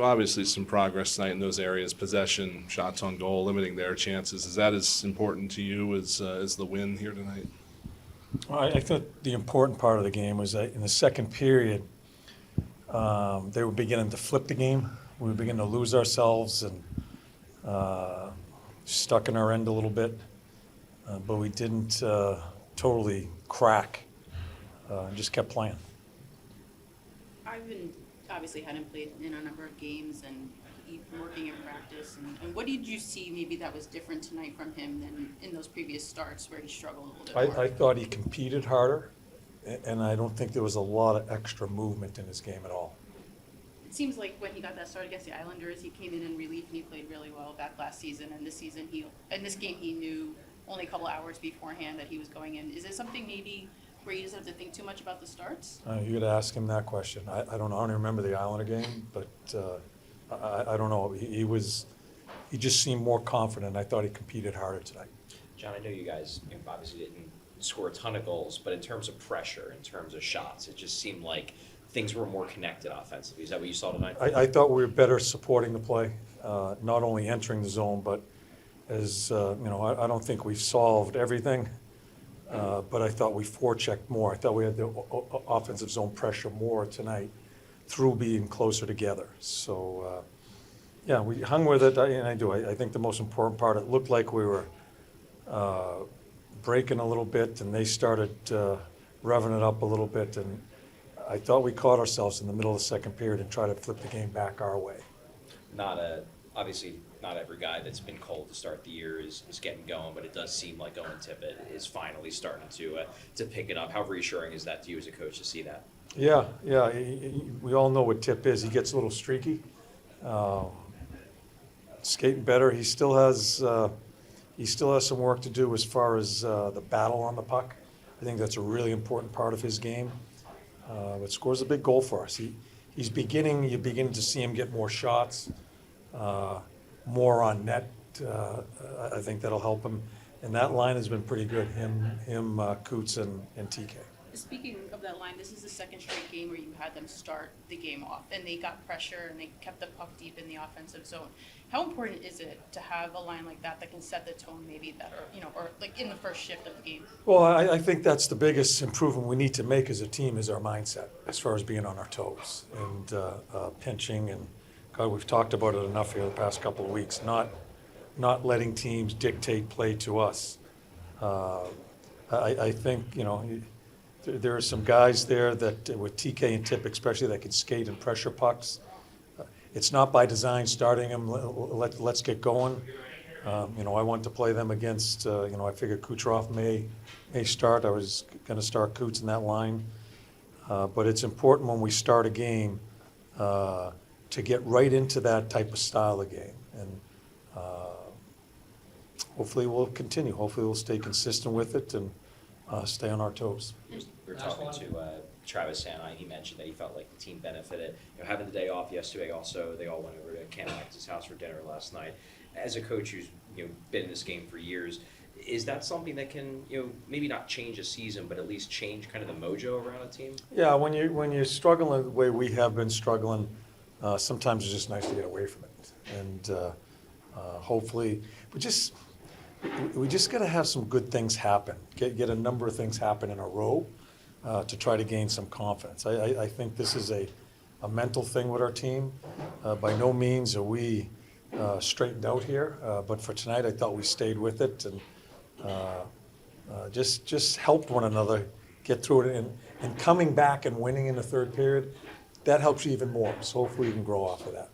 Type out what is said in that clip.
Obviously some progress tonight in those areas, possession, shots on goal, limiting their chances. Is that as important to you as the win here tonight? Well, I thought the important part of the game was that in the second period, they were beginning to flip the game. We were beginning to lose ourselves and stuck in our end a little bit, but we didn't totally crack. Just kept playing. Ivan obviously hadn't played in a number of games and he's working in practice. And what did you see maybe that was different tonight from him than in those previous starts where he struggled a little bit more? I thought he competed harder, and I don't think there was a lot of extra movement in his game at all. It seems like when he got that start against the Islanders, he came in relief and he played really well back last season. And this game he knew only a couple hours beforehand that he was going in. Is it something maybe where he doesn't have to think too much about the starts? You got to ask him that question. I don't know. I don't remember the Islander game, but I don't know. He just seemed more confident. I thought he competed harder tonight. John, I know you guys obviously didn't score a ton of goals, but in terms of pressure, in terms of shots, it just seemed like things were more connected offensively. Is that what you saw tonight? I thought we were better supporting the play, not only entering the zone, but as I don't think we've solved everything. But I thought we forechecked more. I thought we had the offensive zone pressure more tonight through being closer together. So, yeah, we hung with it, and I do. I think the most important part, it looked like we were breaking a little bit, and they started revving it up a little bit. And I thought we caught ourselves in the middle of the second period and tried to flip the game back our way. Obviously, not every guy that's been cold to start the year is getting going, but it does seem like Owen Tippett is finally starting to pick it up. How reassuring is that to you as a coach to see that? Yeah. We all know what Tip is. He gets a little streaky, skating better. He still has some work to do as far as the battle on the puck. I think that's a really important part of his game. But scores a big goal for us. You're beginning to see him get more shots. More on net. I think that'll help him. And that line has been pretty good, him, Coots, and TK. Speaking of that line, this is the second straight game where you had them start the game off, and they got pressure and they kept the puck deep in the offensive zone. How important is it to have a line like that can set the tone maybe better, or like in the first shift of the game? Well, I think that's the biggest improvement we need to make as a team is our mindset as far as being on our toes and pinching and God, we've talked about it enough here the past couple of weeks, not letting teams dictate play to us. I think, there are some guys there that, with TK and Tip especially, that can skate and pressure pucks. It's not by design starting them, let's get going. I want to play them against, I figured Kucherov may start. I was going to start Coots in that line. But it's important when we start a game to get right into that type of style of game. And hopefully we'll continue. Hopefully we'll stay consistent with it and stay on our toes. We were talking to Travis Sanai. He mentioned that he felt like the team benefited. Having the day off yesterday also, they all went over to Cam Alex's house for dinner last night. As a coach who's been in this game for years, is that something that can maybe not change a season, but at least change kind of the mojo around a team? Yeah, when you're struggling the way we have been struggling, sometimes it's just nice to get away from it. And hopefully, we just got to have some good things happen. Get a number of things happen in a row to try to gain some confidence. I think this is a mental thing with our team. By no means are we straightened out here, but for tonight I thought we stayed with it and just helped one another get through it. And coming back and winning in the third period, that helps you even more. So hopefully we can grow off of that.